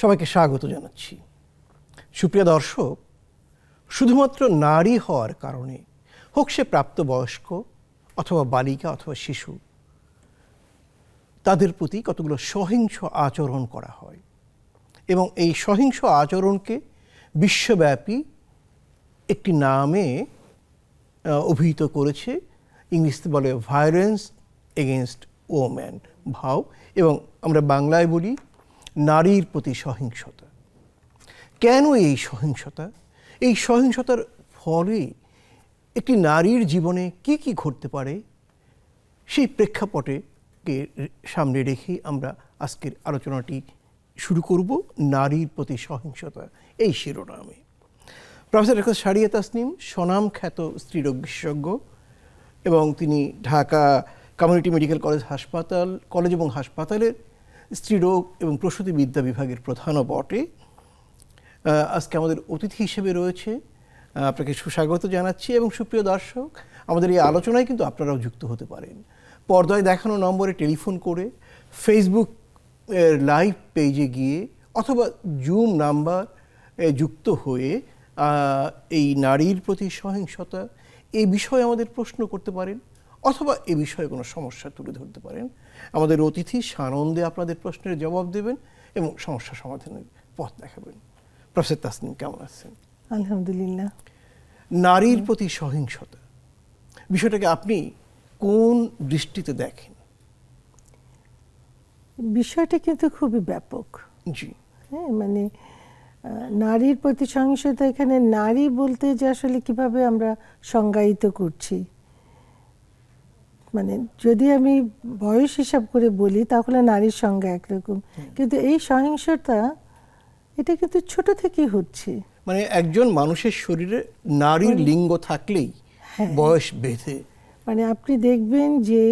সবাইকে স্বাগত জানাচ্ছি। সুপ্রিয় দর্শক, শুধুমাত্র নারী হওয়ার কারণে হোক সে প্রাপ্তবয়স্ক অথবা বালিকা অথবা শিশু, তাদের প্রতি কতগুলো সহিংস আচরণ করা হয় এবং এই সহিংস আচরণকে বিশ্বব্যাপী একটি নামে অভিহিত করেছে। ইংরেজিতে বলে ভায়োলেন্স এগেনস্ট ওম্যান, ভাও, এবং আমরা বাংলায় বলি নারীর প্রতি সহিংসতা। কেন এই সহিংসতা? এই সহিংসতার ফলে একটি নারীর জীবনে কি কি ঘটতে পারে, সেই প্রেক্ষাপটকে সামনে রেখেই আমরা আজকের আলোচনাটি শুরু করব। নারীর প্রতি সহিংসতা এই শিরোনামে প্রফেসর ডক্টর সারিয়া তাসনিম স্বনামখ্যাত স্ত্রীরোগ বিশেষজ্ঞ এবং তিনি ঢাকা কমিউনিটি মেডিকেল কলেজ এবং হাসপাতালের স্ত্রীরোগ এবং প্রসূতিবিদ্যা বিভাগের প্রধানও বটে। আজকে আমাদের অতিথি হিসেবে রয়েছে, আপনাকে সুস্বাগত জানাচ্ছি। এবং সুপ্রিয় দর্শক, আমাদের এই আলোচনায় কিন্তু আপনারাও যুক্ত হতে পারেন। পর্দায় দেখানো নম্বরে টেলিফোন করে, ফেসবুক লাইভ পেজে গিয়ে অথবা জুম নাম্বার যুক্ত হয়ে এই নারীর প্রতি সহিংসতা এই বিষয়ে আমাদের প্রশ্ন করতে পারেন অথবা এ বিষয়ে কোনো সমস্যা তুলে ধরতে পারেন। আমাদের অতিথি সানন্দে আপনাদের প্রশ্নের জবাব দেবেন এবং সমস্যা সমাধানের পথ দেখাবেন। প্রফেসর তাসনিম, কেমন আছেন? আলহামদুলিল্লাহ। নারীর প্রতি সহিংসতা বিষয়টাকে আপনি কোন দৃষ্টিতে দেখেন? বিষয়টা কিন্তু খুবই ব্যাপক। জি, হ্যাঁ, মানে নারীর প্রতি সহিংসতা, এখানে নারী বলতে যে আসলে কিভাবে আমরা সংজ্ঞায়িত করছি, মানে যদি আমি বয়স হিসাব করে বলি তাহলে নারীর সংজ্ঞা একরকম, কিন্তু এই সহিংসতা এটা কিন্তু ছোট থেকেই হচ্ছে। মানে একজন মানুষের শরীরে নারীর লিঙ্গ থাকলেই বয়স বেঁধে, মানে আপনি দেখবেন যে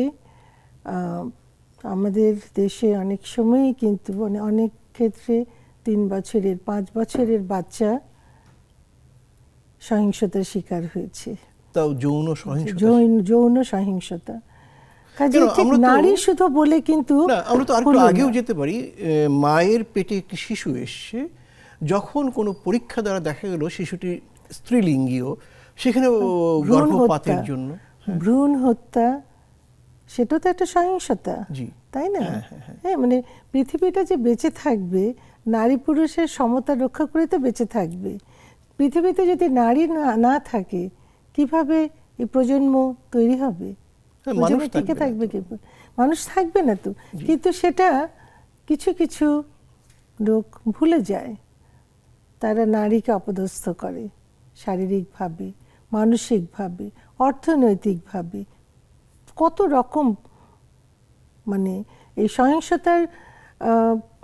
আমাদের দেশে অনেক সময়ই কিন্তু মানে অনেক ক্ষেত্রে 3 বছরের 5 বছরের বাচ্চা সহিংসতার শিকার হয়েছে। তাও যৌন সহিংসতা। যৌন সহিংসতা। কাজে নারী শুধু বলে কিন্তু না, আমরা তো আরেকটু আগেও যেতে পারি। মায়ের পেটে একটি শিশু এসছে, যখন কোনো পরীক্ষা দ্বারা দেখা গেল শিশুটি স্ত্রীলিঙ্গীয়, সেখানে গর্ভপাতের জন্য ভ্রূণ হত্যা, সেটা তো একটা সহিংসতা, তাই না? হ্যাঁ, মানে পৃথিবীটা যে বেঁচে থাকবে, নারী পুরুষের সমতা রক্ষা করে তো বেঁচে থাকবে। পৃথিবীতে যদি নারী না থাকে, কিভাবে এই প্রজন্ম তৈরি হবে? টিকে থাকবে কি? মানুষ থাকবে না তো। কিন্তু সেটা কিছু কিছু লোক ভুলে যায়। তারা নারীকে অপদস্থ করে শারীরিকভাবে, মানসিকভাবে, অর্থনৈতিকভাবে, কত রকম। মানে এই সহিংসতার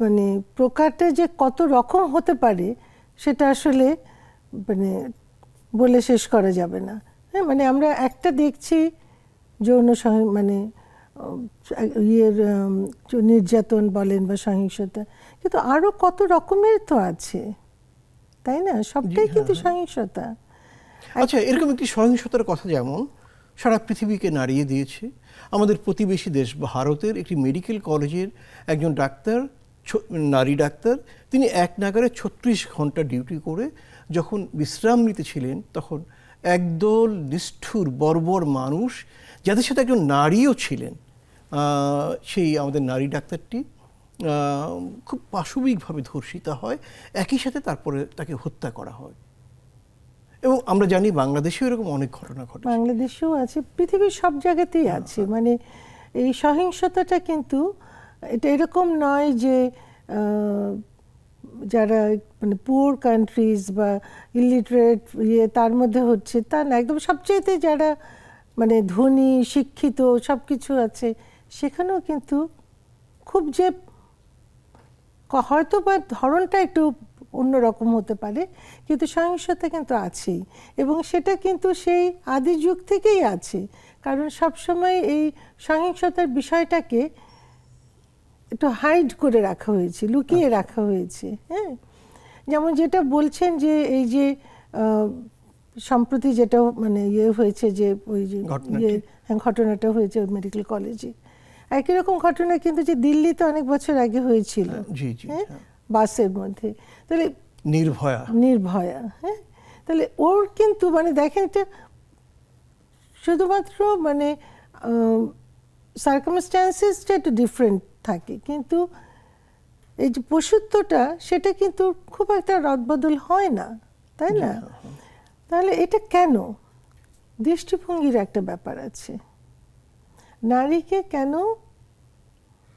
মানে প্রকারটা যে কত রকম হতে পারে সেটা আসলে মানে বলে শেষ করা যাবে না। হ্যাঁ, মানে আমরা একটা দেখছি যৌন মানে নির্যাতন বলেন বা সহিংসতা, কিন্তু আরো কত রকমের তো আছে, তাই না? সবটাই কিন্তু সহিংসতা। আচ্ছা, এরকম একটি সহিংসতার কথা যেমন সারা পৃথিবীকে নাড়িয়ে দিয়েছে। আমাদের প্রতিবেশী দেশ ভারতের একটি মেডিকেল কলেজের একজন ডাক্তার, নারী ডাক্তার, তিনি এক নাগারে 36 ঘন্টা ডিউটি করে যখন বিশ্রাম নিতে ছিলেন, তখন একদল নিষ্ঠুর বর্বর মানুষ, যাদের সাথে একজন নারীও ছিলেন, সেই আমাদের নারী ডাক্তারটি খুব পাশবিকভাবে ধর্ষিতা হয়, একই সাথে তারপরে তাকে হত্যা করা হয়। এবং আমরা জানি বাংলাদেশেও এরকম অনেক ঘটনা ঘটে। বাংলাদেশেও আছে, পৃথিবীর সব জায়গাতেই আছে। মানে এই সহিংসতাটা কিন্তু এটা এরকম নয় যে যারা মানে পুয়ার কান্ট্রিজ বা ইলিটারেট তার মধ্যে হচ্ছে, তা না। একদম সবচেয়েতে যারা মানে ধনী, শিক্ষিত, সব কিছু আছে, সেখানেও কিন্তু খুব যে হয়তো বা ধরনটা একটু অন্যরকম হতে পারে, কিন্তু সহিংসতা কিন্তু আছেই। এবং সেটা কিন্তু সেই আদি যুগ থেকেই আছে, কারণ সবসময় এই সহিংসতার বিষয়টাকে একটু হাইড করে রাখা হয়েছে, লুকিয়ে রাখা হয়েছে। হ্যাঁ, যেমন যেটা বলছেন যে এই যে সম্প্রতি যেটা মানে হয়েছে, যে ওই যে ঘটনাটা হয়েছে মেডিকেল কলেজে, একই রকম ঘটনা কিন্তু যে দিল্লিতে অনেক বছর আগে হয়েছিল। হ্যাঁ, বাসের মধ্যে, তাহলে নির্ভয়া, হ্যাঁ, তাহলে ওর কিন্তু মানে দেখেন এটা শুধুমাত্র মানে সার্কামস্ট্যান্সেসটা একটু ডিফারেন্ট থাকে, কিন্তু এই যে পশুত্বটা সেটা কিন্তু খুব একটা রদবদল হয় না, তাই না? তাহলে এটা কেন? দৃষ্টিভঙ্গির একটা ব্যাপার আছে। নারীকে কেন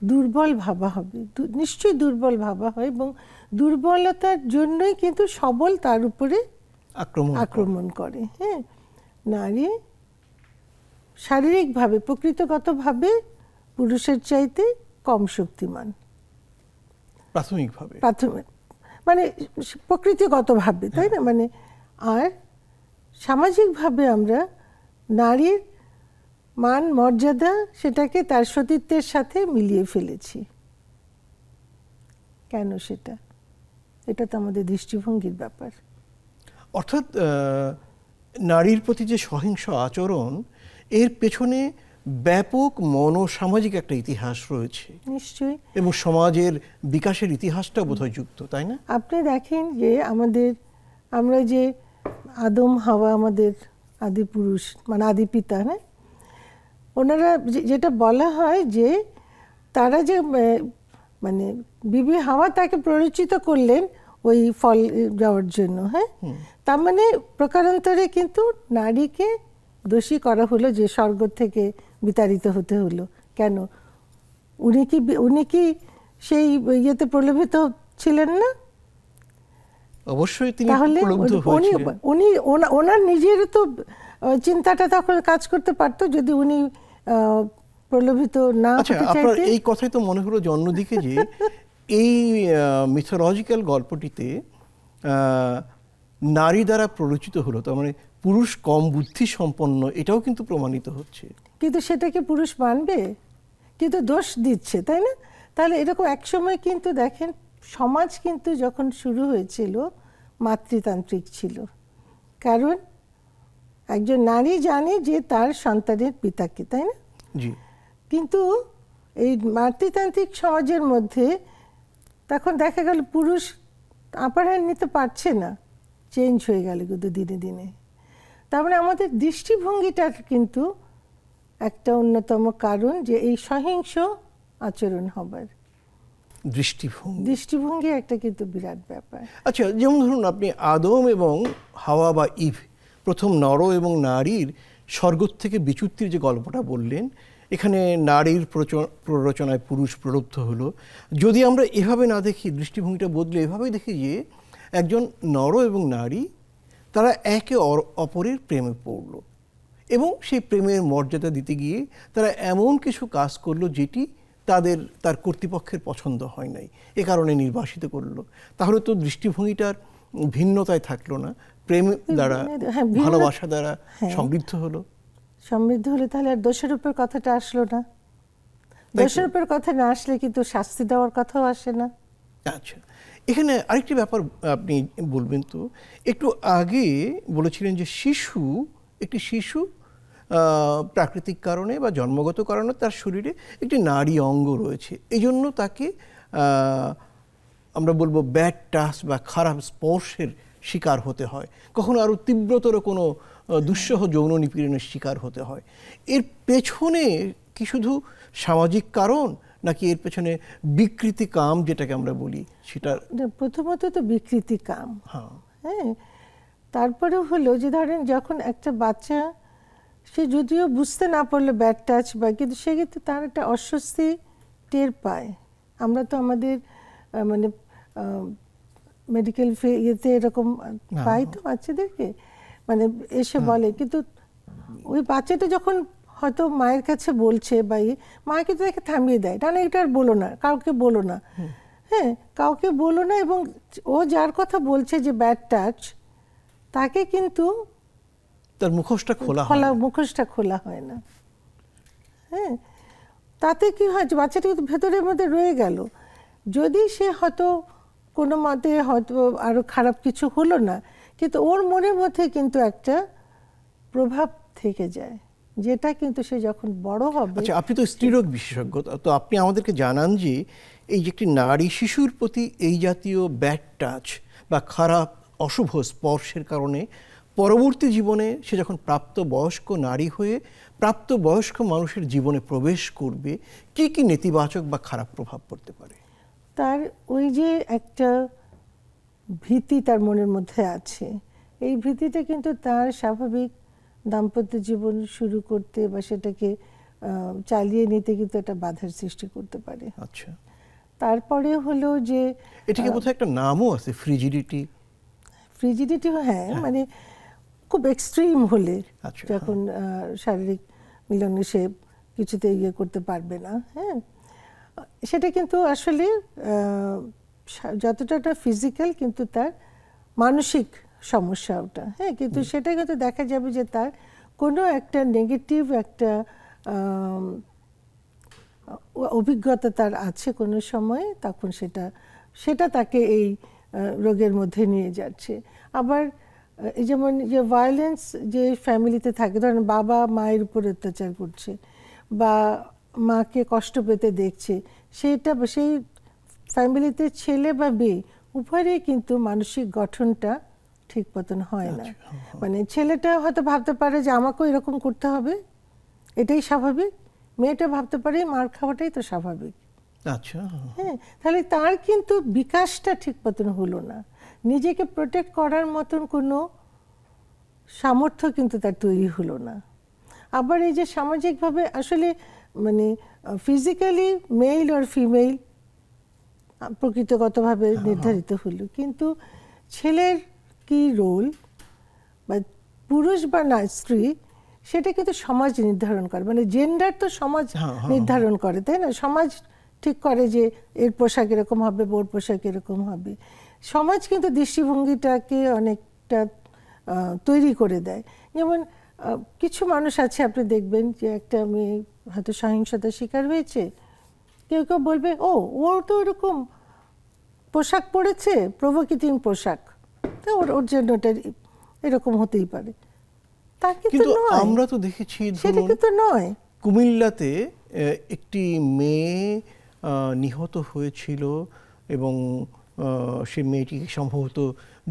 দুর্বল ভাবা হবে? নিশ্চয়ই দুর্বল ভাবা হয়, এবং দুর্বলতার জন্যই কিন্তু সবল তার উপরে আক্রমণ করে। হ্যাঁ, নারী শারীরিকভাবে প্রকৃতিগতভাবে পুরুষের চাইতে কম শক্তিমান, প্রাথমিক মানে প্রকৃতিগতভাবে, তাই না? মানে আর সামাজিকভাবে আমরা নারীর মান মর্যাদা সেটাকে তার সতীত্বের সাথে মিলিয়ে ফেলেছি। কেন সেটা? এটা তো আমাদের দৃষ্টিভঙ্গির ব্যাপার। অর্থাৎ নারীর প্রতি যে সহিংস আচরণ, এর পেছনে ব্যাপক মনোসামাজিক একটা ইতিহাস রয়েছে নিশ্চয়ই, এবং সমাজের বিকাশের ইতিহাসটা বোধহয় যুক্ত, তাই না? আপনি দেখেন যে আমরা যে আদম হাওয়া, আমাদের আদি পুরুষ মানে আদি পিতা, হ্যাঁ, ওনারা যেটা বলা হয় যে তারা যে মানে বিবি হাওয়া তাকে প্ররোচিত করলেন ওই ফল যাওয়ার জন্য, হ্যাঁ, তার মানে প্রকারান্তরে কিন্তু নারীকে দোষী করা হলো যে স্বর্গ থেকে বিতাড়িত হতে হলো। কেন? উনি কি সেই ইয়েতে প্রলোভিত ছিলেন না? অবশ্যই তিনি প্রলুব্ধ হয়েছিলেন। উনি ওনার নিজেরও তো চিন্তাটা তখন কাজ করতে পারতো যদি উনি প্রলোভিত না হতে চাইতেন। আপনার এই কথাই তো মনে হলো যে অন্যদিকে যে এই মিথোলজিক্যাল গল্পটিতে নারী দ্বারা প্ররোচিত হলো, তার মানে পুরুষ কম বুদ্ধি সম্পন্ন, এটাও কিন্তু প্রমাণিত হচ্ছে। কিন্তু সেটাকে পুরুষ মানবে? কিন্তু দোষ দিচ্ছে, তাই না? তাহলে এরকম একসময় কিন্তু দেখেন সমাজ কিন্তু যখন শুরু হয়েছিল মাতৃতান্ত্রিক ছিল, কারণ একজন নারী জানে যে তার সন্তানের পিতাকে, তাই না? জি। কিন্তু এই মাতৃতান্ত্রিক সমাজের মধ্যে তখন দেখা গেল পুরুষ আপার হ্যান্ড নিতে পারছে না, চেঞ্জ হয়ে গেল কিন্তু দিনে দিনে। তার মানে আমাদের দৃষ্টিভঙ্গিটার কিন্তু একটা অন্যতম কারণ যে এই সহিংস আচরণ হবার দৃষ্টিভঙ্গি একটা কিন্তু বিরাট ব্যাপার। আচ্ছা, যেমন ধরুন আপনি আদম এবং হাওয়া বা ইভ, প্রথম নর এবং নারীর স্বর্গ থেকে বিচ্যুতির যে গল্পটা বললেন, এখানে নারীর প্ররোচনায় পুরুষ প্রলুব্ধ হলো। যদি আমরা এভাবে না দেখি, দৃষ্টিভঙ্গিটা বদলে এভাবেই দেখি যে একজন নর এবং নারী তারা একে অপরের প্রেমে পড়ল এবং সেই প্রেমের মর্যাদা দিতে গিয়ে তারা এমন কিছু কাজ করলো যেটি তার কর্তৃপক্ষের পছন্দ হয় নাই, এ কারণে নির্বাসিত করলো। তাহলে তো দৃষ্টিভঙ্গিটার ভিন্নতায় থাকলো না, প্রেম দ্বারা, ভালোবাসা দ্বারা সমৃদ্ধ হলো। তাহলে আর দোষারোপের কথাটা আসলো না। দোষারোপের কথা না আসলে কিন্তু শাস্তি দেওয়ার কথাও আসে না। আচ্ছা, এখানে আরেকটি ব্যাপার আপনি বলবেন তো, একটু আগে বলেছিলেন যে একটি শিশু প্রাকৃতিক কারণে বা জন্মগত কারণে তার শরীরে একটি নারী অঙ্গ রয়েছে, এই জন্য তাকে আমরা বলবো ব্যাড টাচ বা খারাপ স্পর্শের শিকার হতে হয়, কখনো আরও তীব্রতর কোনো দুঃসহ যৌন নিপীড়নের শিকার হতে হয়। এর পেছনে কি শুধু সামাজিক কারণ, নাকি এর পেছনে বিকৃতি কাম যেটাকে আমরা বলি সেটা? প্রথমত তো বিকৃতি কাম, হ্যাঁ। তারপরে হলো যে ধরেন যখন একটা বাচ্চা, সে যদিও বুঝতে না পারলো ব্যাড টাচ বা, কিন্তু সে কিন্তু তার একটা অস্বস্তি টের পায়। আমরা তো আমাদের মানে মেডিকেল ইয়েতে এরকম পাই তো বাচ্চাদেরকে, মানে এসে বলে, কিন্তু ওই বাচ্চাটা যখন হয়তো মায়ের কাছে বলছে বা মা কিন্তু তাকে থামিয়ে দেয়, না এটা আর বলো না, কাউকে বলো না, হ্যাঁ, কাউকে বলো না। এবং ও যার কথা বলছে যে ব্যাড টাচ, তাকে কিন্তু তার মুখোশটা খোলা হয় না, হ্যাঁ। তাতে কি হয় যে বাচ্চাটা কিন্তু ভেতরের মধ্যে রয়ে গেল। যদি সে হয়তো কোনো মতে হয়তো আরো খারাপ কিছু হলো না, কিন্তু ওর মনের মধ্যে কিন্তু একটা প্রভাব থেকে যায়, যেটা কিন্তু সে যখন বড় হবে। আচ্ছা, আপনি তো স্ত্রীরোগ বিশেষজ্ঞ, তো আপনি আমাদেরকে জানান যে এই যে একটি নারী শিশুর প্রতি এই জাতীয় ব্যাড টাচ বা খারাপ অশুভ স্পর্শের কারণে পরবর্তী জীবনে সে যখন প্রাপ্তবয়স্ক নারী হয়ে প্রাপ্তবয়স্ক মানুষের জীবনে প্রবেশ করবে, কি কি নেতিবাচক বা খারাপ প্রভাব পড়তে পারে? তার ওই যে একটা ভীতি তার মনের মধ্যে আছে, এই ভীতিটা কিন্তু তার স্বাভাবিক দাম্পত্য জীবন শুরু করতে বা সেটাকে চালিয়ে নিতে কিন্তু একটা বাধার সৃষ্টি করতে পারে। আচ্ছা, তারপরে হলো যে এটাকে বোধহয় একটা নামও আছে, ফ্রিজিডিটি। ফ্রিজিডিটি, হ্যাঁ, মানে খুব এক্সট্রিম হলে আচ্ছা, যখন শারীরিক মিলনে সে কিছুতে ইয়ে করতে পারবে না, হ্যাঁ, সেটা কিন্তু আসলে যতটা ফিজিক্যাল কিন্তু তার মানসিক সমস্যা ওটা, হ্যাঁ, কিন্তু সেটা কিন্তু দেখা যাবে যে তার কোনো একটা নেগেটিভ একটা অভিজ্ঞতা তার আছে কোনো সময়, তখন সেটা তাকে এই রোগের মধ্যে নিয়ে যাচ্ছে। আবার এই যেমন যে ভায়োলেন্স যে ফ্যামিলিতে থাকে, ধরেন বাবা মায়ের উপর অত্যাচার করছে বা মাকে কষ্ট পেতে দেখছে, সেই ফ্যামিলিতে ছেলে বা মেয়ে উভয়েরই কিন্তু মানসিক গঠনটা ঠিক মতন হয় না। মানে ছেলেটা হয়তো ভাবতে পারে যে আমাকেও এরকম করতে হবে, এটাই স্বাভাবিক, মেয়েটা ভাবতে পারে মার খাওয়াটাই তো স্বাভাবিক। আচ্ছা, হ্যাঁ, তাহলে তার কিন্তু বিকাশটা ঠিক মতন হলো না, নিজেকে প্রোটেক্ট করার মতন কোনো সামর্থ্য কিন্তু তার তৈরি হলো না। আবার এই যে সামাজিকভাবে আসলে মানে ফিজিক্যালি মেল আর ফিমেল প্রকৃতিগতভাবে নির্ধারিত হলো, কিন্তু ছেলের কি রোল বা পুরুষ বা না স্ত্রী, সেটা কিন্তু সমাজ নির্ধারণ করে। মানে জেন্ডার তো সমাজ নির্ধারণ করে, তাই না? সমাজ ঠিক করে যে এর পোশাক এরকম হবে, ওর পোশাক এরকম হবে। সমাজ কিন্তু দৃষ্টিভঙ্গিটাকে অনেকটা তৈরি করে দেয়। যেমন কিছু মানুষ আছে, আপনি দেখবেন যে একটা মেয়ে হয়তো সহিংসতার শিকার হয়েছে, কেউ কেউ বলবে ও ওর তো এরকম পোশাক পরেছে, প্রভোকেটিং পোশাক, তো ওর জন্য ওটা এরকম হতেই পারে। তা কিন্তু আমরা তো দেখেছি সেটা কিন্তু নয়। কুমিল্লাতে একটি মেয়ে নিহত হয়েছিল এবং সে মেয়েটিকে সম্ভবত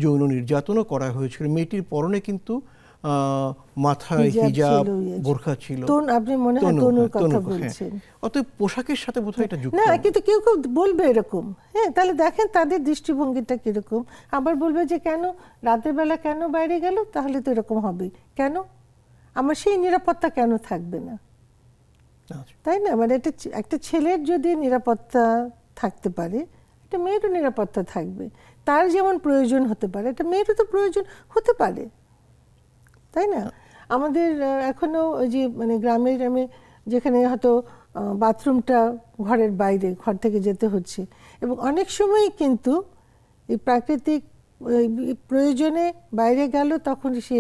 যৌন নির্যাতনও করা হয়েছিল। মেয়েটির পরনে কিন্তু মাথায় হিজাব, বোরখা ছিল। আপনি মনে হয় তনুর কথা বলছেন। অতএব পোশাকের সাথে বোধহয় এটা যুক্ত না, কিন্তু কেউ কেউ বলবে এরকম, হ্যাঁ, তাহলে দেখেন তাদের দৃষ্টিভঙ্গিটা কিরকম। আবার বলবে যে কেন রাতের বেলা কেন বাইরে গেল, তাহলে তো এরকম হবে কেন, আমার সেই নিরাপত্তা কেন থাকবে না, তাই না? মানে একটা ছেলের যদি নিরাপত্তা থাকতে পারে, একটা মেয়েরও নিরাপত্তা থাকবে। তার যেমন প্রয়োজন হতে পারে, একটা মেয়েরও তো প্রয়োজন হতে পারে, তাই না? আমাদের এখনো ওই যে মানে গ্রামে যেখানে হয়তো বাথরুমটা ঘরের বাইরে, ঘর থেকে যেতে হচ্ছে, এবং অনেক সময় কিন্তু এই প্রাকৃতিক প্রয়োজনে বাইরে গেল, তখন সে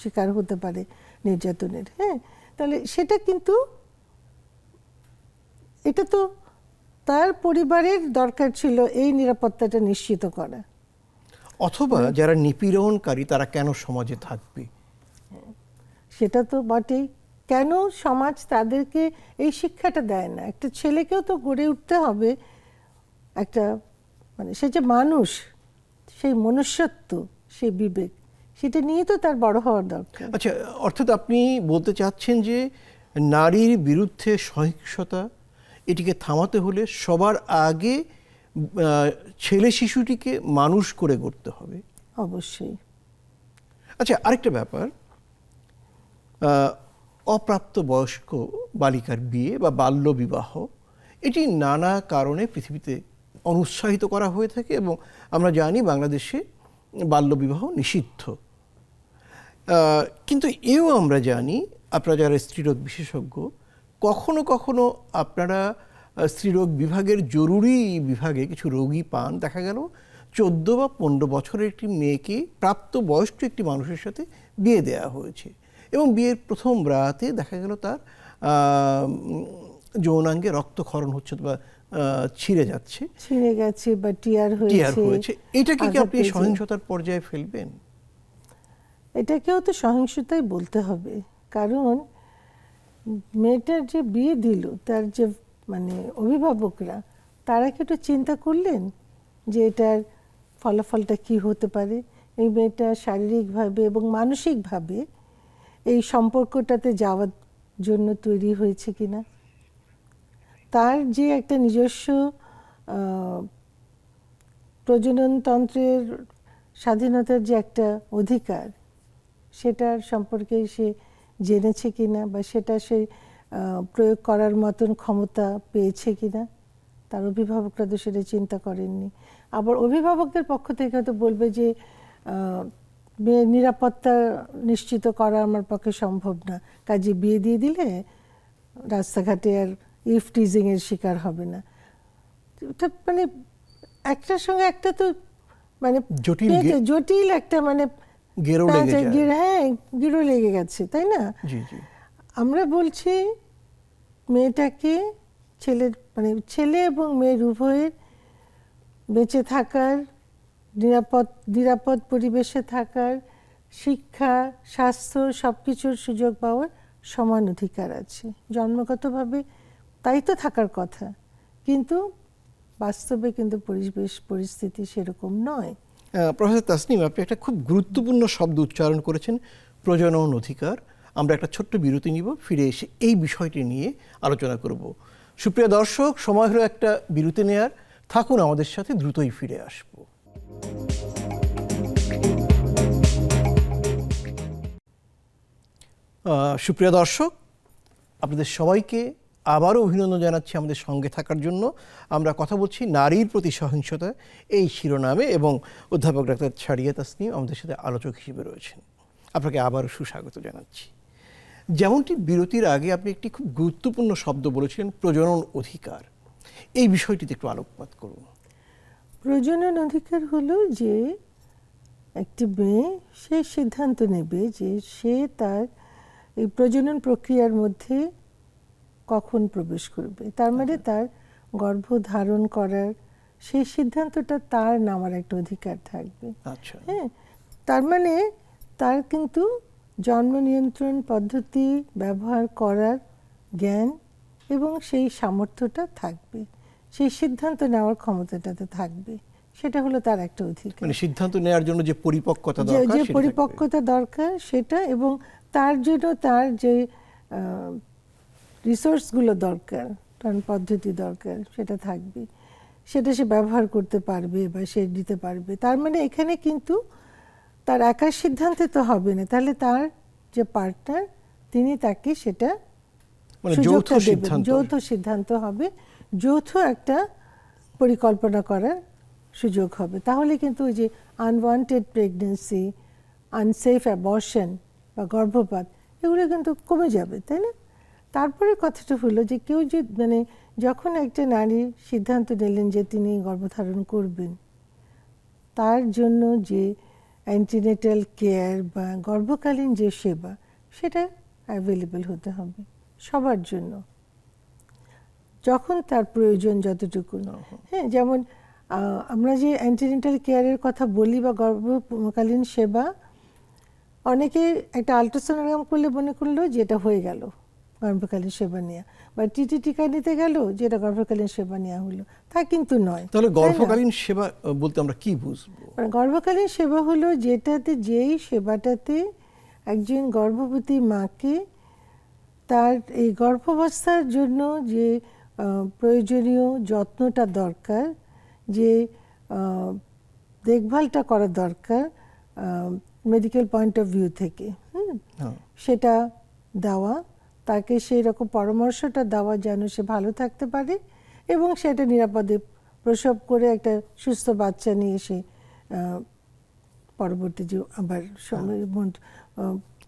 শিকার হতে পারে নির্যাতনের। হ্যাঁ, তাহলে সেটা কিন্তু এটা তো তার পরিবারের দরকার ছিল এই নিরাপত্তাটা নিশ্চিত করা। অথবা যারা নিপীড়নকারী তারা কেন সমাজে থাকবে, সেটা তো বটেই। কেন সমাজ তাদেরকে এই শিক্ষাটা দেয় না? একটা ছেলেকেও তো গড়ে উঠতে হবে, একটা মানে সে যে মানুষ, সেই মনুষ্যত্ব, সেই বিবেক, সেটা নিয়ে তো তার বড় হওয়ার দরকার। আচ্ছা, অর্থাৎ আপনি বলতে চাচ্ছেন যে নারীর বিরুদ্ধে সহিংসতা এটিকে থামাতে হলে সবার আগে ছেলে শিশুটিকে মানুষ করে গড়তে হবে। অবশ্যই। আচ্ছা, আরেকটা ব্যাপার, অপ্রাপ্তবয়স্ক বালিকার বিয়ে বা বাল্যবিবাহ, এটি নানা কারণে পৃথিবীতে অনুৎসাহিত করা হয়ে থাকে এবং আমরা জানি বাংলাদেশে বাল্যবিবাহ নিষিদ্ধ। কিন্তু এও আমরা জানি, আপনারা যারা স্ত্রীরোগ বিশেষজ্ঞ, কখনো কখনো আপনারা স্ত্রীরোগ বিভাগের জরুরি বিভাগে কিছু রোগী পান, দেখা গেল 14 বা 15 বছরের একটি মেয়েকে প্রাপ্তবয়স্ক একটি মানুষের সাথে বিয়ে দেওয়া হয়েছে এবং বিয়ের প্রথম রাতে দেখা গেল তার যৌনাঙ্গে রক্তক্ষরণ হচ্ছে বা ছিঁড়ে গেছে বা টিয়ার হয়েছে। এটাকে কি আপনি সহিংসতার পর্যায়ে ফেলবেন? এটাকেও তো সহিংসতাই বলতে হবে, কারণ মেয়েটার যে বিয়ে দিল, তার যে মানে অভিভাবকরা, তারা কি একটু চিন্তা করলেন যে এটার ফলাফলটা কি হতে পারে, এই মেয়েটা শারীরিকভাবে এবং মানসিকভাবে এই সম্পর্কটাতে যাওয়ার জন্য তৈরি হয়েছে কিনা, তার যে একটা নিজস্ব প্রজননতন্ত্রের স্বাধীনতার যে একটা অধিকার, সেটার সম্পর্কে সে জেনেছে কিনা বা সেটা সে প্রয়োগ করার মতন ক্ষমতা পেয়েছে কিনা, তার অভিভাবকরা তো সেটা চিন্তা করেননি। আবার অভিভাবকদের পক্ষ থেকে হয়তো বলবে যে মেয়ের নিরাপত্তা নিশ্চিত করা আমার পক্ষে সম্ভব না, কাজে বিয়ে দিয়ে দিলে রাস্তাঘাটে আর ইফটিজিং এর শিকার হবে না। মানে একটার সঙ্গে একটা তো মানে জটিল একটা মানে গেরো লেগে গেছে, তাই না? আমরা বলছি মেয়েটাকে ছেলে এবং মেয়ের উভয়ের বেঁচে থাকার, নিরাপদ পরিবেশে থাকার, শিক্ষা, স্বাস্থ্য সবকিছুর সুযোগ পাওয়ার সমান অধিকার আছে। জন্মগতভাবে তাই তো থাকার কথা, কিন্তু বাস্তবে কিন্তু পরিস্থিতি সেরকম নয়। প্রফেসর তাসনিম, আপনি একটা খুব গুরুত্বপূর্ণ শব্দ উচ্চারণ করেছেন, প্রজনন অধিকার। আমরা একটা ছোট্ট বিরতি নিব, ফিরে এসে এই বিষয়টি নিয়ে আলোচনা করব। সুপ্রিয় দর্শক, সময় হলো একটা বিরতি নেয়ার, থাকুন আমাদের সাথে, দ্রুতই ফিরে আসব। সুপ্রিয় দর্শক, আপনাদের সবাইকে আবারও অভিনন্দন জানাচ্ছি আমাদের সঙ্গে থাকার জন্য। আমরা কথা বলছি নারীর প্রতি সহিংসতা এই শিরোনামে, এবং অধ্যাপক ডাক্তার ছাড়িয়া তাসনিম আমাদের সাথে আলোচক হিসেবে রয়েছেন। আপনাকে আবারও সুস্বাগত জানাচ্ছি। যেমনটি বিরতির আগে আপনি একটি খুব গুরুত্বপূর্ণ শব্দ বলেছিলেন, প্রজনন অধিকার। এই বিষয়টিতে একটু আলোকপাত করুন। প্রজনন অধিকার হলো যে একটি মেয়ে সে সিদ্ধান্ত নেবে যে সে তার এই প্রজনন প্রক্রিয়ার মধ্যে কখন প্রবেশ করবে, তার মানে তার গর্ভধারণ করার সেই সিদ্ধান্তটা তার নেওয়ার একটা অধিকার থাকবে। হ্যাঁ, তার মানে তার কিন্তু জন্ম নিয়ন্ত্রণ পদ্ধতি ব্যবহার করার জ্ঞান এবং সেই সামর্থ্যটা থাকবে, সেই সিদ্ধান্ত নেওয়ার ক্ষমতাটাতে থাকবে। সেটা হলো তার একটা অধিকার। মানে সিদ্ধান্ত নেওয়ার জন্য যে পরিপক্কতা দরকার, যে পরিপক্কতা দরকার সেটা, এবং তার জন্য তার যে রিসোর্সগুলো দরকার, পদ্ধতি দরকার, সেটা থাকবে, সেটা সে ব্যবহার করতে পারবে বা সে দিতে পারবে। তার মানে এখানে কিন্তু তার একার সিদ্ধান্তে তো হবে না, তাহলে তার যে পার্টনার তিনি তাকে সেটা সুযোগটা দেবেন, যৌথ সিদ্ধান্ত হবে, যৌথ একটা পরিকল্পনা করার সুযোগ হবে। তাহলে কিন্তু ওই যে আনওয়ান্টেড প্রেগন্যান্সি, আনসেফ অ্যাবর্শন বা গর্ভপাত, এগুলো কিন্তু কমে যাবে, তাই না? তারপরে কথাটা হলো যে কেউ যে মানে যখন একটা নারী সিদ্ধান্ত নিলেন যে তিনি গর্ভধারণ করবেন, তার জন্য যে অ্যান্টিনেটাল কেয়ার বা গর্ভকালীন যে সেবা, সেটা অ্যাভেলেবল হতে হবে সবার জন্য, যখন তার প্রয়োজন যতটুকু। হ্যাঁ, যেমন আমরা যে অ্যান্টিনেটাল কেয়ারের কথা বলি বা গর্ভকালীন সেবা, অনেকে একটা আল্ট্রাসোনোগ্রাম করলে মনে করলো যে এটা হয়ে গেল গর্ভকালীন সেবা নেওয়া, বা টিটি টিকা নিতে গেল যেটা গর্ভকালীন সেবা নেওয়া হলো, তা কিন্তু নয়। তাহলে গর্ভকালীন সেবা বলতে আমরা কি বুঝবো? গর্ভকালীন সেবা হলো যেই সেবাটাতে একজন গর্ভবতী মাকে তার এই গর্ভাবস্থার জন্য যে প্রয়োজনীয় যত্নটা দরকার, যে দেখভালটা করা দরকার মেডিকেল পয়েন্ট অফ ভিউ থেকে, সেটা দেওয়া, তাকে সেই রকম পরামর্শটা দেওয়া যেন সে ভালো থাকতে পারে এবং সেটা নিরাপদে প্রসব করে একটা সুস্থ বাচ্চা নিয়ে সে পরবর্তী আবার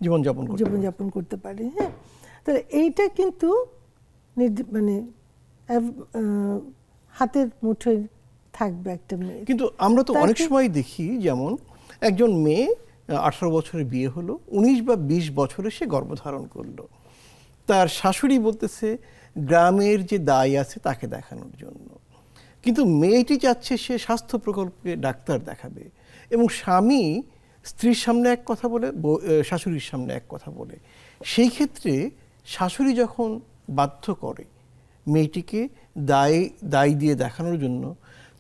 জীবনযাপন করতে পারে। হ্যাঁ, তাহলে এইটা কিন্তু মানে হাতের মুঠোয় থাকবে একটা মেয়ে। কিন্তু আমরা তো অনেক সময় দেখি, যেমন একজন মেয়ে 18 বছরে বিয়ে হলো, 19 বা 20 বছরে সে গর্ভধারণ করলো, তার শাশুড়ি বলতেছে গ্রামের যে দায় আছে তাকে দেখানোর জন্য, কিন্তু মেয়েটি চাচ্ছে সে স্বাস্থ্য প্রকল্পে ডাক্তার দেখাবে, এবং স্বামী স্ত্রীর সামনে এক কথা বলে, শাশুড়ির সামনে এক কথা বলে। সেই ক্ষেত্রে শাশুড়ি যখন বাধ্য করে মেয়েটিকে দায়ী দিয়ে দেখানোর জন্য,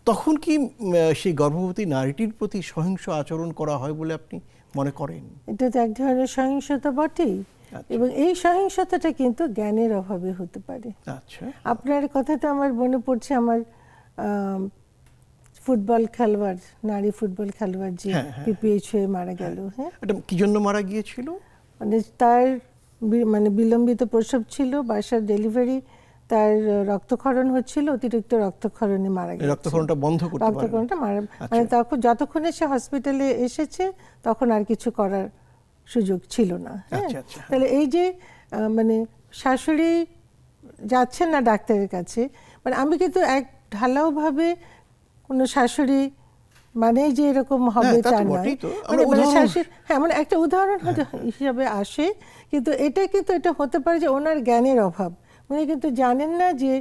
তখন কি সেই গর্ভবতী নারীটির প্রতি সহিংস আচরণ করা হয় বলে আপনি মনে করেন? এটা তো এক ধরনের সহিংসতা বটেই, এবং এই সহিংসতাটা কিন্তু জ্ঞানের অভাবে হতে পারে। আচ্ছা, আপনার কথাটা আমার মনে পড়ছে, আমার ফুটবল খেলোয়াড়, নারী ফুটবল খেলোয়াড় যে পিপিএইচ হয়ে মারা গেল। হ্যাঁ, এটা কি জন্য মারা গিয়েছিল? মানে তার বিলম্বিত প্রসব ছিল, বাসার ডেলিভারি, তার রক্তক্ষরণ হচ্ছিল, অতিরিক্ত রক্তক্ষরণে মারা গেছে। রক্তক্ষরণটা বন্ধ করতে পারে, রক্তক্ষরণটা মানে তখন যতক্ষণে সে হসপিটালে এসেছে তখন আর কিছু করার সুযোগ ছিল না। তাহলে এই যে মানে শাশুড়ি যাচ্ছেন না ডাক্তারের কাছে, মানে আমি কিন্তু এক ঢালাওভাবে কোনো শাশুড়ি মানেই যে এরকম হবে তা নয়, মানে একটা উদাহরণ হিসাবে আসে। কিন্তু এটা হতে পারে যে ওনার জ্ঞানের অভাব, উনি কিন্তু জানেন না যে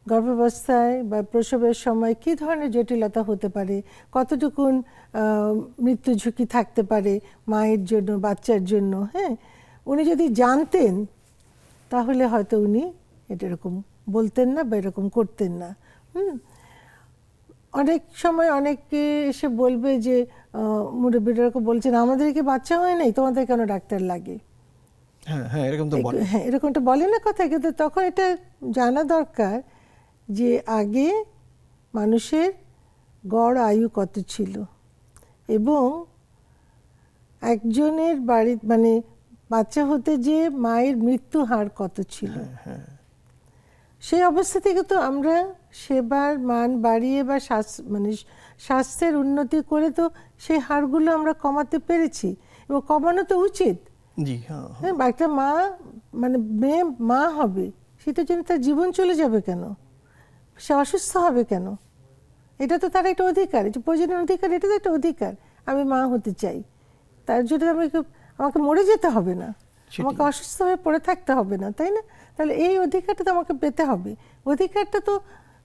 গর্ভাবস্থায় বা প্রসবের সময় কি ধরনের জটিলতা হতে পারে, কতটুকুন মৃত্যু ঝুঁকি থাকতে পারে মায়ের জন্য, বাচ্চার জন্য। হ্যাঁ, উনি যদি জানতেন তাহলে হয়তো উনি এটা এরকম বলতেন না বা এরকম করতেন না। অনেক সময় অনেকে এসে বলবে যে মুরব্বীরা এরকম বলছেন, আমাদেরকে বাচ্চা হয় নাই, তোমাদের কেন ডাক্তার লাগে? হ্যাঁ, এরকমটা বলে না কথা। কিন্তু তখন এটা জানা দরকার যে আগে মানুষের গড় আয়ু কত ছিল, এবং একজনের বাড়ি মানে বাচ্চা হতে যে মায়ের মৃত্যু হার কত ছিল। সেই অবস্থা থেকে তো আমরা সেবার মান বাড়িয়ে বা মানে স্বাস্থ্যের উন্নতি করে তো সেই হারগুলো আমরা কমাতে পেরেছি, এবং কমানো তো উচিত। হ্যাঁ, একটা মা মানে মেয়ে মা হবে, সেটার জন্য তার জীবন চলে যাবে কেন? সে অসুস্থ হবে কেন? এটা তো তার একটা অধিকার, এটা প্রয়োজনীয় অধিকার, এটা তো একটা অধিকার। আমি মা হতে চাই, তার জন্য আমাকে মরে যেতে হবে না, আমাকে অসুস্থ হয়ে পড়ে থাকতে হবে না, তাই না? তাহলে এই অধিকারটা তো আমাকে পেতে হবে। অধিকারটা তো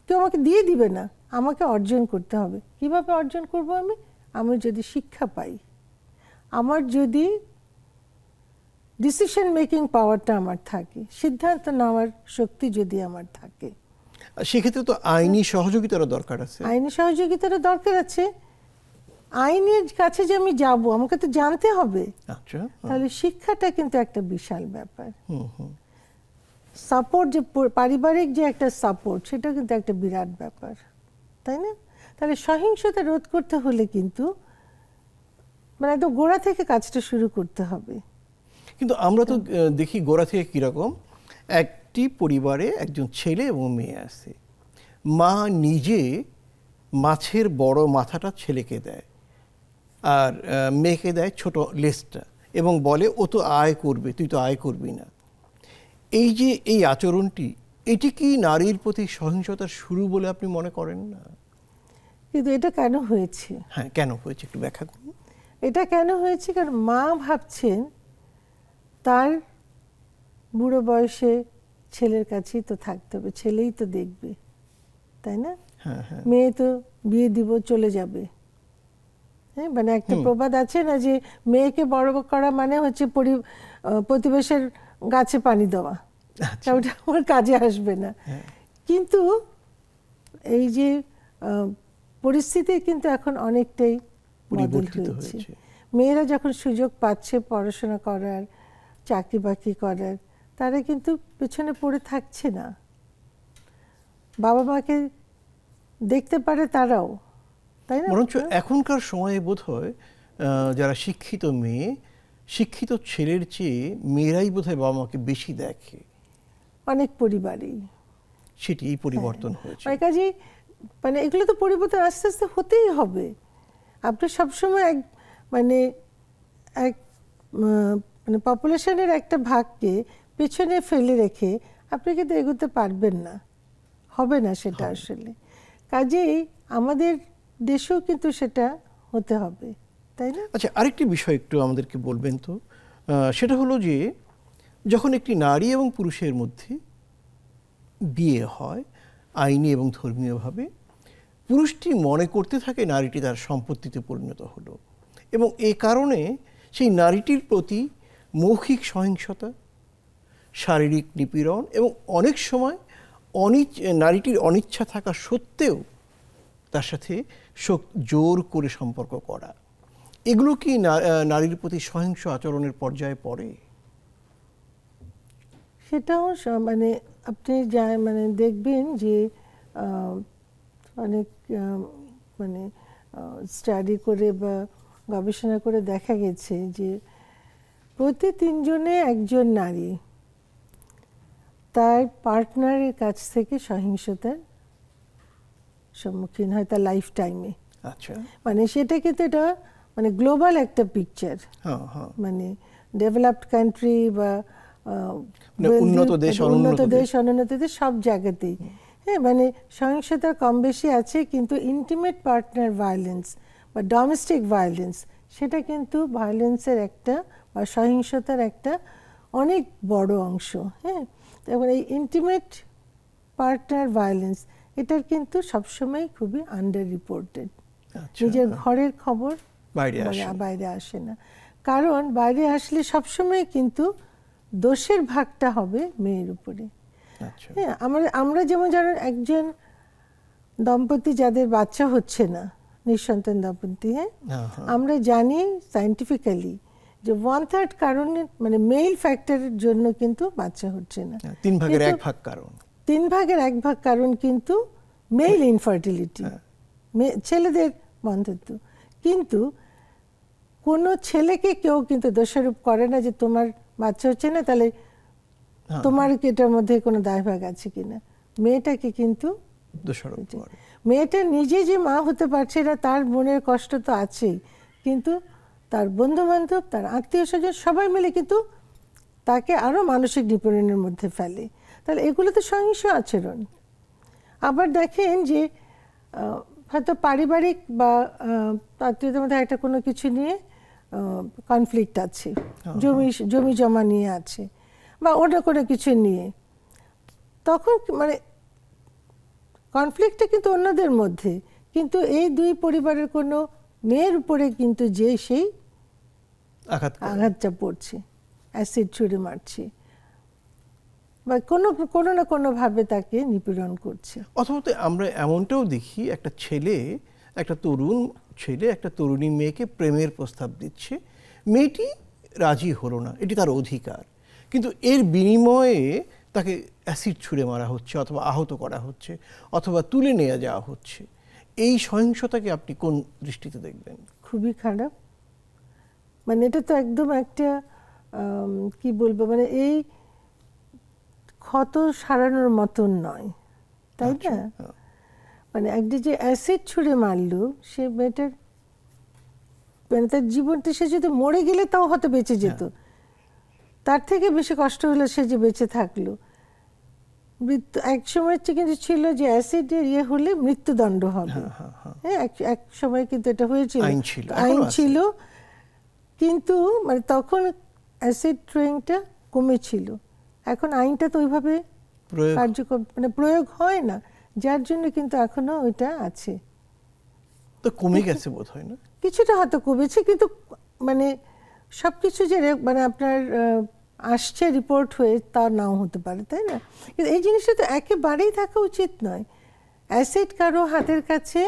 কেউ আমাকে দিয়ে দিবে না, আমাকে অর্জন করতে হবে। কিভাবে অর্জন করব? আমি যদি শিক্ষা পাই, আমার যদি ডিসিশন মেকিং পাওয়ারটা আমার থাকে, সিদ্ধান্ত নেওয়ার শক্তি যদি আমার থাকে, সেক্ষেত্রে তো আইনি সহযোগিতারও দরকার আছে। আইনি সহযোগিতারও দরকার আছে। আইনের কাছে যে আমি যাব, আমাকে তো জানতে হবে। তাহলে শিক্ষাটা কিন্তু একটা বিশাল ব্যাপার। সাপোর্ট, যে পারিবারিক যে একটা সাপোর্ট, সেটা কিন্তু একটা বিরাট ব্যাপার, তাই না? তাহলে সহিংসতা রোধ করতে হলে কিন্তু মানে একদম গোড়া থেকে কাজটা শুরু করতে হবে। কিন্তু আমরা তো দেখি গোড়া থেকে কিরকম, একটি পরিবারে একজন ছেলে এবং মেয়ে আছে, মা নিজে মাছের বড় মাথাটা ছেলেকে দেয় আর মেয়েকে দেয় ছোট লেজটা, এবং বলে ও তো আয় করবে, তুই তো আয় করবি না। এই যে এই আচরণটি, এটি কি নারীর প্রতি সহিংসতার শুরু বলে আপনি মনে করেন না? কিন্তু এটা কেন হয়েছে? হ্যাঁ, কেন হয়েছে একটু ব্যাখ্যা করুন। এটা কেন হয়েছে? কারণ মা ভাবছেন তার বুড়ো বয়সে ছেলের কাছেই তো থাকতে হবে, ছেলেই তো দেখবে, তাই না? মেয়ে তো বিয়ে দিব, চলে যাবে। হ্যাঁ, মানে একটা প্রবাদ আছে না যে মেয়েকে বড় করা মানে হচ্ছে প্রতিবেশের গাছে পানি দেওয়া, ওটা আমার কাজে আসবে না। কিন্তু এই যে পরিস্থিতি কিন্তু এখন অনেকটাই বদল হয়েছে। মেয়েরা যখন সুযোগ পাচ্ছে পড়াশোনা করার, চাকরি বাকরি করার, তারা কিন্তু পেছনে পড়ে থাকছে না, বাবা মাকে দেখতে পারে তারাও, তাই না? বরঞ্চ এখনকার সময়ে বোধ হয় যারা শিক্ষিত মেয়ে, শিক্ষিত ছেলের চেয়ে মেয়েরাই বোধ হয় বাবা মাকে বেশি দেখে অনেক পরিবারেই। সেটি এই পরিবর্তন হয়েছে। কাজেই মানে এগুলো তো পরিবর্তন আস্তে আস্তে হতেই হবে। আপনি সবসময় মানে পপুলেশনের একটা ভাগকে পেছনে ফেলে রেখে আপনি কিন্তু এগোতে পারবেন না, হবে না সেটা আসলে। কাজেই আমাদের দেশেও কিন্তু সেটা হতে হবে, তাই না? আচ্ছা, আরেকটি বিষয় একটু আমাদেরকে বলবেন তো, সেটা হলো যে যখন একটি নারী এবং পুরুষের মধ্যে বিয়ে হয় আইনি এবং ধর্মীয়ভাবে, পুরুষটি মনে করতে থাকে নারীটি তার সম্পত্তিতে পরিণত হলো, এবং এ কারণে সেই নারীটির প্রতি মৌখিক সহিংসতা, শারীরিক নিপীড়ন এবং অনেক সময় নারীটির অনিচ্ছা থাকা সত্ত্বেও তার সাথে জোর করে সম্পর্ক করা, এগুলো কি নারীর প্রতি সহিংস আচরণের পর্যায়ে পড়ে? সেটাও মানে আপনি মানে দেখবেন যে অনেক মানে স্টাডি করে বা গবেষণা করে দেখা গেছে যে প্রতি 3 জনে একজন নারী তার পার্টনারের কাছ থেকে সহিংসতার সম্মুখীন হয় তার লাইফ টাইমে। আচ্ছা, মানে সেটা কিন্তু এটা মানে গ্লোবাল একটা পিকচার, মানে ডেভেলপড কান্ট্রি বা উন্নত দেশ অনুন্নত দেশ সব জায়গাতেই। হ্যাঁ, মানে সহিংসতা কম বেশি আছে, কিন্তু ইন্টিমেট পার্টনার ভায়োলেন্স বা ডোমেস্টিক ভায়োলেন্স সেটা কিন্তু ভায়োলেন্সের একটা বা সহিংসতার একটা অনেক বড় অংশ। হ্যাঁ, এবং এই ইন্টিমেট পার্টনার ভায়োলেন্স এটার কিন্তু সবসময় খুবই আন্ডার রিপোর্টেড। নিজের ঘরের খবর বাইরে আসে না, কারণ বাইরে আসলে সবসময় কিন্তু দোষের ভাগটা হবে মেয়ের উপরে। হ্যাঁ, আমরা যেমন যারা একজন দম্পতি যাদের বাচ্চা হচ্ছে না, নিঃসন্তান দম্পতি, হ্যাঁ, আমরা জানি সায়েন্টিফিক্যালি যে 1/3 কারণে মানে মেইল ফ্যাক্টরের জন্য কিন্তু বাচ্চা হচ্ছে না। 3 ভাগের 1 ভাগ কারণ, 3 ভাগের 1 ভাগ কারণ কিন্তু মেইল ইনফার্টিলিটি, ছেলেদের বন্ধ্যত্ব। কিন্তু কোনো ছেলেকে কেউ কিন্তু দোষারোপ করে না যে তোমার বাচ্চা হচ্ছে না তাহলে তোমার এটার মধ্যে কোনো দায়ভাগ আছে কিনা। মেয়েটাকে কিন্তু দোষারোপ করে। মেয়েটা নিজে যে মা হতে পারছে না তার মনের কষ্ট তো আছেই, কিন্তু তার বন্ধু বান্ধব, তার আত্মীয় স্বজন সবাই মিলে কিন্তু তাকে আরো মানসিক নিপীড়নের মধ্যে ফেলে। তাহলে এগুলো তো সহিংস আচরণ। আবার দেখেন যে হয়তো পারিবারিক বা আত্মীয়দের মধ্যে একটা কোনো কিছু নিয়ে কনফ্লিক্ট আছে, জমি জমা নিয়ে আছে বা ওটা কোনো কিছু নিয়ে, তখন মানে কনফ্লিক্টটা কিন্তু অন্যদের মধ্যে, কিন্তু এই দুই পরিবারের কোনো মেয়ের উপরে কিন্তু যে সেই আঘাতটা পড়ছে, অ্যাসিড ছুঁড়ে মারছে বা কোনো না কোনোভাবে তাকে নিপীড়ন করছে। অথবা আমরা এমনটাও দেখি, একটা তরুণী মেয়েকে প্রেমের প্রস্তাব দিচ্ছে, মেয়েটি রাজি হলো না, এটি তার অধিকার, কিন্তু এর বিনিময়ে তাকে অ্যাসিড ছুঁড়ে মারা হচ্ছে অথবা আহত করা হচ্ছে অথবা তুলে নিয়ে যাওয়া হচ্ছে। এই সহিংসতাকে আপনি কোন দৃষ্টিতে দেখবেন? খুবই খারাপ। মানে এটা তো একদম একটা কি বলবো, মানে এই ক্ষত সারানোর মতন নয়, তাই না? মানে একটা যে অ্যাসিড ছুঁড়ে মারলো, সে মেয়েটার মানে তার জীবনটা, সে যদি মরে গেলে তাও হয়তো বেঁচে যেত, তার থেকে বেশি কষ্ট হলো সে যে বেঁচে থাকলো। মৃত্যু এক সময় কিন্তু ছিল যে অ্যাসিডের হলে মৃত্যুদণ্ড হবে। হ্যাঁ, এক সময় কিন্তু এটা হয়েছিল, আইন ছিল, কিন্তু মানে তখন অ্যাসিড ট্রেইংটা কমেছিল। এখন আইনটা তো ওইভাবে কার্যকর মানে প্রয়োগ হয় না, যার জন্য কিন্তু এখনো ওইটা আছে। তো কমে গেছে বোধ হয় না? কিছুটা হয়তো কমেছে, কিন্তু মানে সবকিছু যে মানে আপনার আসছে রিপোর্ট হয়ে তা নাও হতে পারে, তাই না? কিন্তু এই জিনিসটা তো একেবারেই থাকা উচিত নয়। অ্যাসিড কারো হাতের কাছে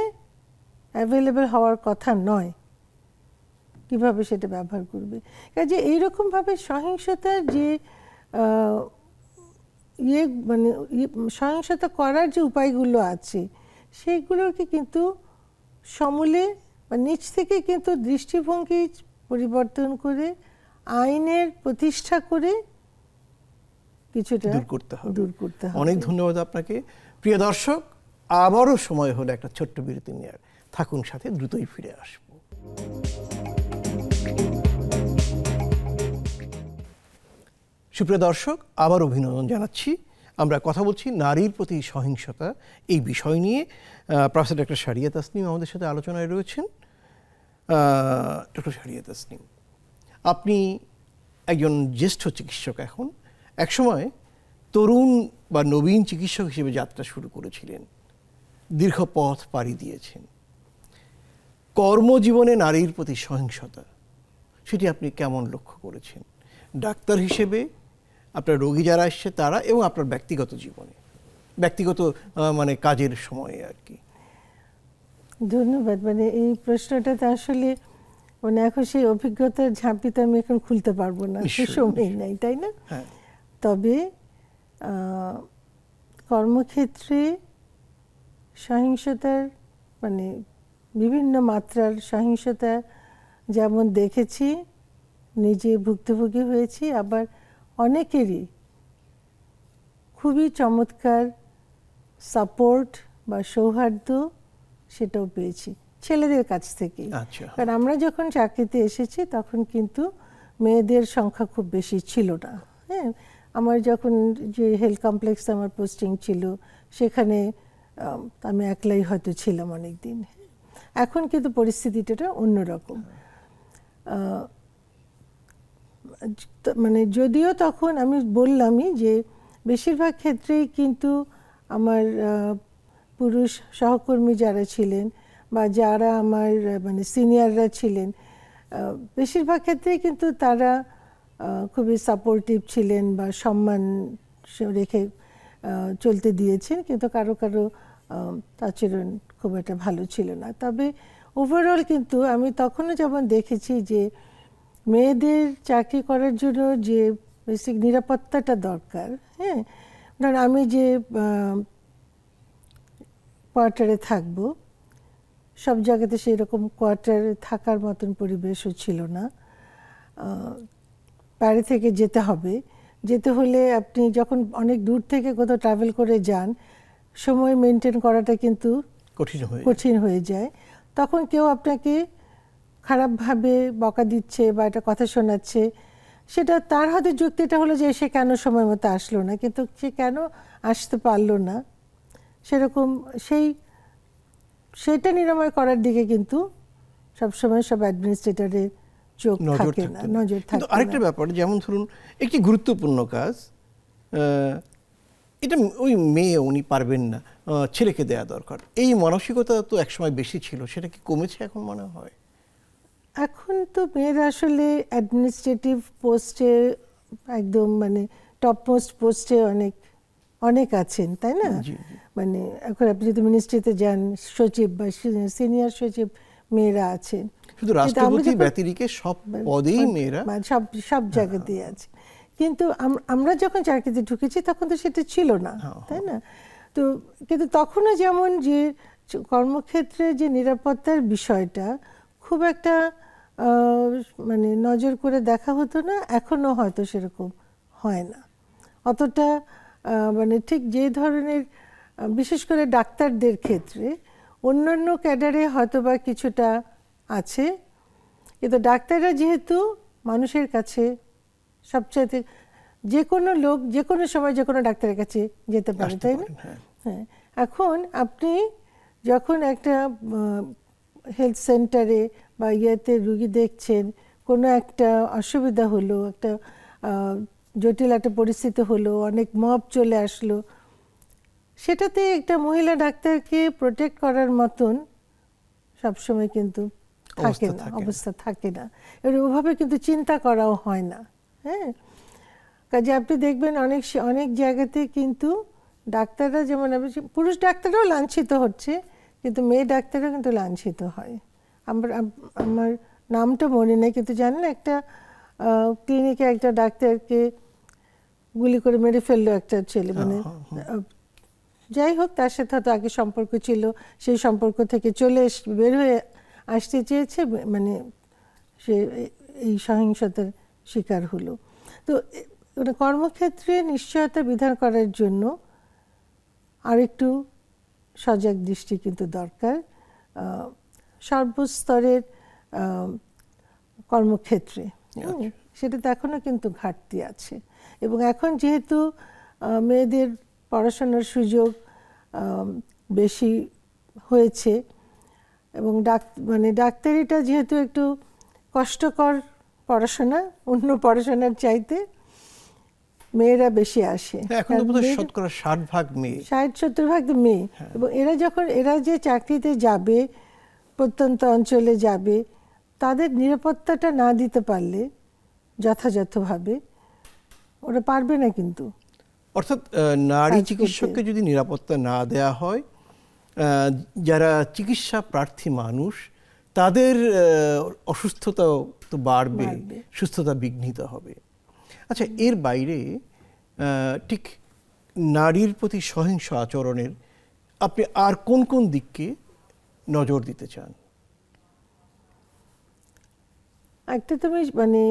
অ্যাভেলেবল হওয়ার কথা নয়, কিভাবে সেটা ব্যবহার করবে। কাজে এইরকমভাবে সহিংসতার যে মানে সহিংসতা করার যে উপায়গুলো আছে সেইগুলোকে কিন্তু সমূলে বা নিচ থেকে কিন্তু দৃষ্টিভঙ্গি পরিবর্তন করে আইনের প্রতিষ্ঠা করে কিছুটা দূর করতে হবে। অনেক ধন্যবাদ আপনাকে। প্রিয় দর্শক, আবারও সময় হলো একটা ছোট্ট বিরতি নেওয়ার। থাকুন সাথে, দ্রুতই ফিরে আসব। সুপ্রিয় দর্শক, আবার অভিনন্দন জানাচ্ছি। আমরা কথা বলছি নারীর প্রতি সহিংসতা এই বিষয় নিয়ে। প্রফেসর ডক্টর শারিয়া তাসনিম আমাদের সাথে আলোচনায় রয়েছেন। ডক্টর শারিয়া তাসনিম, আপনি একজন জ্যেষ্ঠ চিকিৎসক, এখন একসময় তরুণ বা নবীন চিকিৎসক হিসেবে যাত্রা শুরু করেছিলেন, দীর্ঘ পথ পাড়ি দিয়েছেন। কর্মজীবনে নারীর প্রতি সহিংসতা, সেটি আপনি কেমন লক্ষ্য করেছেন ডাক্তার হিসেবে, আপনার রোগী যারা আসছে তারা, এবং আপনার ব্যক্তিগত জীবনে? ব্যক্তিগত মানে কাজের সময়ে আর কি? ধন্যবাদ। মানে এই প্রশ্নটাতে আসলে মানে এখন সেই অভিজ্ঞতার ঝাঁপিতে আমি এখন খুলতে পারবো না, সময় নেই, তাই না? তবে কর্মক্ষেত্রে সহিংসতার মানে বিভিন্ন মাত্রার সহিংসতা যেমন দেখেছি, নিজে ভুক্তভোগী হয়েছি, আবার অনেকেরই খুবই চমৎকার সাপোর্ট বা সৌহার্দ্য সেটাও পেয়েছি ছেলেদের কাছ থেকেই। কারণ আমরা যখন চাকরিতে এসেছি তখন কিন্তু মেয়েদের সংখ্যা খুব বেশি ছিল না। হ্যাঁ, আমার যখন যে হেলথ কমপ্লেক্সে আমার পোস্টিং ছিল সেখানে আমি একলাই হয়তো ছিলাম অনেক দিন। এখন কিন্তু পরিস্থিতিটা অন্যরকম। মানে যদিও তখন আমি বললামই যে বেশিরভাগ ক্ষেত্রেই কিন্তু আমার পুরুষ সহকর্মী যারা ছিলেন বা যারা আমার মানে সিনিয়ররা ছিলেন, বেশিরভাগ ক্ষেত্রেই কিন্তু তারা খুবই সাপোর্টিভ ছিলেন বা সম্মান রেখে চলতে দিয়েছেন, কিন্তু কারো কারো আচরণ খুব একটা ভালো ছিল না। তবে ওভারঅল কিন্তু আমি তখনও যেমন দেখেছি যে মেয়েদের চাকরি করার জন্য যে বেসিক নিরাপত্তাটা দরকার, হ্যাঁ, ধর আমি যে কোয়ার্টারে থাকবো, সব জায়গাতে সেই রকম কোয়ার্টারে থাকার মতন পরিবেশও ছিল না। বাইরে থেকে যেতে হবে, যেতে হলে আপনি যখন অনেক দূর থেকে কোথাও ট্রাভেল করে যান, সময় মেনটেন করাটা কিন্তু কঠিন হয়ে যায়। তখন কেউ আপনাকে খারাপভাবে বকা দিচ্ছে বা একটা কথা শোনাচ্ছে, সেটা তার হাতে যুক্তিটা হলো যে সে কেন সময় মতো আসলো না, কিন্তু সে কেন আসতে পারলো না সেরকম সেইটা নিরাময় করার দিকে কিন্তু সবসময় সব অ্যাডমিনিস্ট্রেটরের চোখ থাকে না, নজর থাকে না। আরেকটা ব্যাপার, যেমন ধরুন একটি গুরুত্বপূর্ণ কাজ, এটা ওই মেয়ে উনি পারবেন না, ছেলেকে দেয়া দরকার, এই মানসিকতা তো একসময় বেশি ছিল, সেটা কি কমেছে এখন মনে হয়? এখন তো মেয়েরা আসলে অ্যাডমিনিস্ট্রেটিভ পোস্টে একদম মানে টপ মোস্ট পোস্টে অনেক অনেক আছেন, তাই না? মানে এখন আপনি যদি মিনিস্ট্রিতে যান, সচিব বা সিনিয়র সচিব মেয়েরা আছেন। শুধু রাষ্ট্রপতি ব্যতিরেকে সব পদেই মেয়েরা সব জায়গাতেই আছে। কিন্তু আমরা যখন চাকরিতে ঢুকেছি তখন তো সেটা ছিল না, তাই না? তো কিন্তু তখনও যেমন যে কর্মক্ষেত্রে যে নিরাপত্তার বিষয়টা খুব একটা মানে নজর করে দেখা হতো না, এখনো হয়তো সেরকম হয় না অতটা। মানে ঠিক যে ধরনের, বিশেষ করে ডাক্তারদের ক্ষেত্রে, অন্যান্য ক্যাডারে হয়তো বা কিছুটা আছে, কিন্তু ডাক্তাররা যেহেতু মানুষের কাছে সবচাইতে, যে কোনো লোক যে কোনো সময় যে কোনো ডাক্তারের কাছে যেতে পারে, তাই না? হ্যাঁ, এখন আপনি যখন একটা হেলথ সেন্টারে বা ইয়েতে রুগী দেখছেন, কোনো একটা অসুবিধা হলো, একটা জটিল একটা পরিস্থিতি হলো, অনেক মব চলে আসলো, সেটাতে একটা মহিলা ডাক্তারকে প্রোটেক্ট করার মতন সবসময় কিন্তু থাকে না, অবস্থা থাকে না। এবার ওভাবে কিন্তু চিন্তা করাও হয় না। হ্যাঁ, কাজে আপনি দেখবেন অনেক জায়গাতে কিন্তু ডাক্তাররা, যেমন পুরুষ ডাক্তাররাও লাঞ্ছিত হচ্ছে, কিন্তু মেয়ে ডাক্তাররা কিন্তু লাঞ্ছিত হয়। আমার নামটা মনে নেই, কিন্তু জানেন একটা ক্লিনিকে একটা ডাক্তারকে গুলি করে মেরে ফেললো একটা ছেলে, মানে যাই হোক, তার সাথে হয়তো আগে সম্পর্ক ছিল, সেই সম্পর্ক থেকে বের হয়ে আসতে চেয়েছে, মানে সে এই সহিংসতার শিকার হলো। তো কর্মক্ষেত্রে নিশ্চয়তা বিধান করার জন্য আরেকটু সজাগ দৃষ্টি কিন্তু দরকার সর্বস্তরের কর্মক্ষেত্রে। সেটাতে এখনো কিন্তু ঘাটতি আছে। এবং এখন যেহেতু মেয়েদের পড়াশোনার সুযোগ বেশি হয়েছে, এবং মানে ডাক্তারিটা যেহেতু একটু কষ্টকর পড়াশোনা, অন্য পড়াশোনার চাইতে মেয়েরা বেশি আসে। এখন তো বোধহয় শতকরা 60% মেয়ে, 60-70% মেয়ে। এবং এরা যে চাকরিতে যাবে, প্রত্যন্ত অঞ্চলে যাবে, তাদের নিরাপত্তাটা না দিতে পারলে যথাযথভাবে ওরা পারবে না কিন্তু। অর্থাৎ নারী কাজ করতে। চিকিৎসককে যদি নিরাপত্তা না দেয়া হয়, যারা চিকিৎসা প্রার্থী মানুষ তাদের অসুস্থতাও তো বাড়বে, সুস্থতা বিঘ্নিত হবে। আচ্ছা, এর বাইরে ঠিক নারীর প্রতি সহিংস আচরণের আপনি আর কোন কোন দিককে নজর দিতে চান? একটা তুমি মানে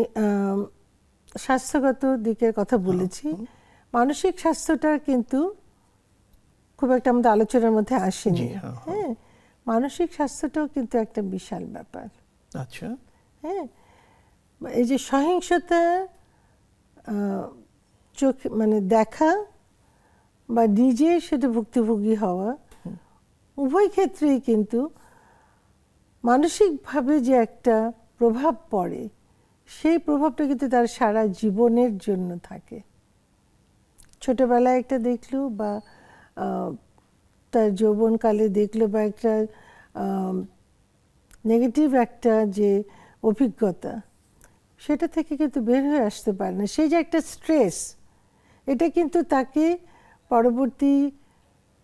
স্বাস্থ্যগত দিকের কথা বলেছি, মানসিক স্বাস্থ্যটা কিন্তু খুব একটা আমাদের আলোচনার মধ্যে আসেনি। হ্যাঁ, মানসিক স্বাস্থ্যটাও কিন্তু একটা বিশাল ব্যাপার। আচ্ছা, হ্যাঁ, এই যে সহিংসতা চোখে মানে দেখা বা নিজে সেটা ভুক্তভোগী হওয়া, উভয় ক্ষেত্রেই কিন্তু মানসিকভাবে যে একটা প্রভাব পড়ে, সেই প্রভাবটা কিন্তু তার সারা জীবনের জন্য থাকে। ছোটবেলায় একটা দেখলো বা তার যৌবনকালে দেখলো, বা একটা নেগেটিভ একটা যে অভিজ্ঞতা, সেটা থেকে কিন্তু বের হয়ে আসতে পারে না। সেই যে একটা স্ট্রেস, এটা কিন্তু তাকে পরবর্তী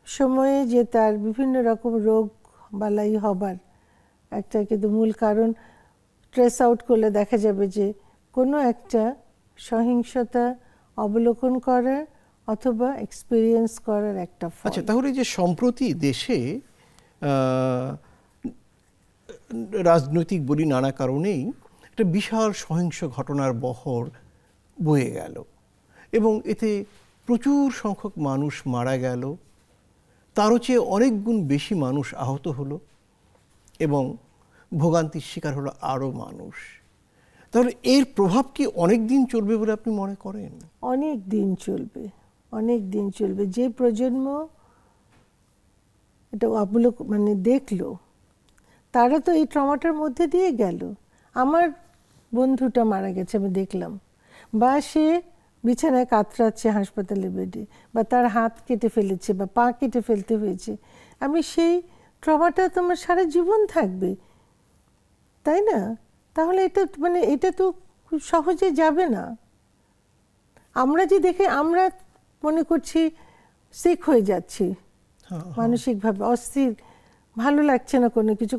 সময়ে যে তার বিভিন্ন রকম রোগ বালাই হবার একটা কিন্তু মূল কারণ। ট্রেস আউট করলে দেখা যাবে যে কোনো একটা সহিংসতা অবলোকন করার অথবা এক্সপিরিয়েন্স করার একটা ফল। আচ্ছা, তাহলে যে সম্প্রতি দেশে রাজনৈতিক বলি নানা কারণেই একটা বিশাল সহিংস ঘটনার বহর বয়ে গেল এবং এতে প্রচুর সংখ্যক মানুষ মারা গেল, তারও চেয়ে অনেক গুণ বেশি মানুষ আহত হলো এবং ভোগান্তির শিকার হলো আরও মানুষ। তাহলে এর প্রভাব কি অনেক দিন চলবে বলে আপনি মনে করেন? অনেক দিন চলবে, অনেক দিন চলবে। যে প্রজন্ম এটা মানে দেখলো, তারা তো এই ট্রমাটার মধ্যে দিয়ে গেল। আমার বন্ধুটা মারা গেছে, আমি দেখলাম, বা সে বিছানায় কাতরাচ্ছে হাসপাতালে বেডে, বা তার হাত কেটে ফেলেছে বা পা কেটে ফেলতে হয়েছে। আমি সেই ট্রমাটা তোমার সারা জীবন থাকবে, তাই না? তাহলে এটা মানে এটা তো খুব সহজে যাবে না। আমরা যে দেখে আমরা মনে করছি সিক হয়ে যাচ্ছি, মানসিকভাবে অস্থির, ভালো লাগছে না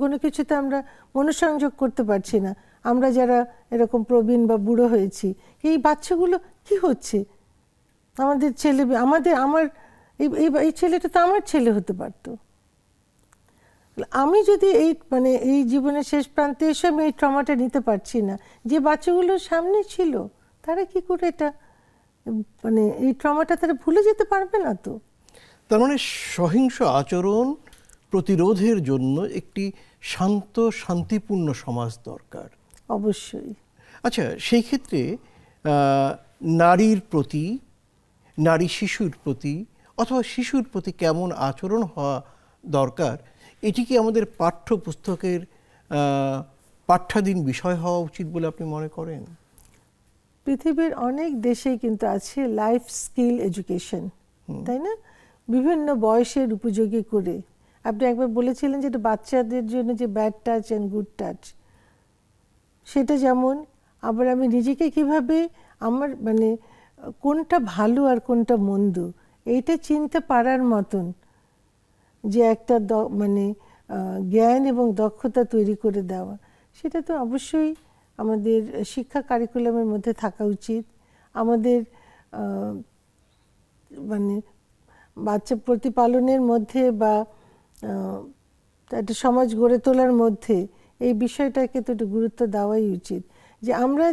কোনো কিছুতে আমরা মনোসংযোগ করতে পারছি না। আমরা যারা এরকম প্রবীণ বা বুড়ো হয়েছি, এই বাচ্চাগুলো কি হচ্ছে? আমাদের ছেলে, আমার এই ছেলেটা তো আমার ছেলে হতে পারতো। আমি যদি এই জীবনের শেষ প্রান্তে এসে আমি এই ট্রমাটা নিতে পারছি না, যে বাচ্চাগুলো সামনে ছিল তারা কি করে এটা এই ট্রমাটা তারা ভুলে যেতে পারবে না তো? তার মানে সহিংস আচরণ প্রতিরোধের জন্য একটি শান্ত, শান্তিপূর্ণ সমাজ দরকার। অবশ্যই। আচ্ছা, সেই ক্ষেত্রে নারীর প্রতি, নারী শিশুর প্রতি অথবা শিশুর প্রতি কেমন আচরণ হওয়া দরকার, এটি কি আমাদের পাঠ্যপুস্তকের পাঠ্যাধীন বিষয় হওয়া উচিত বলে আপনি মনে করেন? পৃথিবীর অনেক দেশেই কিন্তু আছে লাইফ স্কিল এডুকেশন, তাই না? বিভিন্ন বয়সের উপযোগী করে। আপনি একবার বলেছিলেন যে বাচ্চাদের জন্য যে bad touch and good touch, সেটা যেমন, আবার আমি নিজেকে কিভাবে আমার কোনটা ভালো আর কোনটা মন্দ এইটা চিনতে পারার মতন যে একটা জ্ঞান এবং দক্ষতা তৈরি করে দেওয়া, সেটা তো অবশ্যই আমাদের শিক্ষা কারিকুলামের মধ্যে থাকা উচিত। আমাদের বাচ্চা প্রতিপালনের মধ্যে বা একটা সমাজ গড়ে তোলার মধ্যে এই বিষয়টাকে তো একটু গুরুত্ব দেওয়াই উচিত। যে আমরা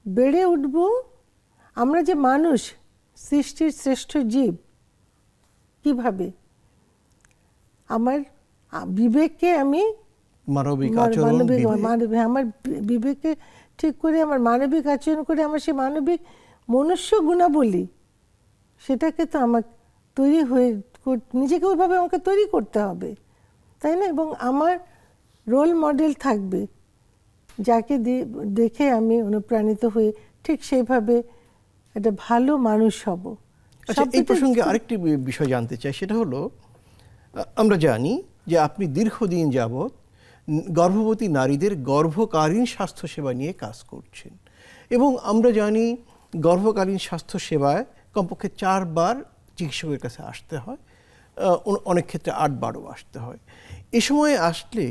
বেড়ে উঠব, আমরা যে মানুষ, সৃষ্টির শ্রেষ্ঠ জীব, কিভাবে আমার বিবেককে আমি আমার বিবেককে ঠিক করে আমার মানবিক আচরণ করে আমার সেই মানবিক মনুষ্য গুণাবলী, সেটাকে তো আমার তৈরি হয়ে নিজেকে ওইভাবে আমাকে তৈরি করতে হবে, তাই না? এবং আমার রোল মডেল থাকবে, যাকে দেখে আমি অনুপ্রাণিত হয়ে ঠিক সেইভাবে একটা ভালো মানুষ হব। আচ্ছা, এই প্রসঙ্গে আরেকটি বিষয় জানতে চাই, সেটা হলো, আমরা জানি যে আপনি দীর্ঘদিন যাবৎ গর্ভবতী নারীদের গর্ভকালীন স্বাস্থ্যসেবা নিয়ে কাজ করছেন এবং আমরা জানি গর্ভকালীন স্বাস্থ্যসেবায় কমপক্ষে 4 বার চিকিৎসকের কাছে আসতে হয়, অনেক ক্ষেত্রে 8 বারও আসতে হয়। এ সময় আসলে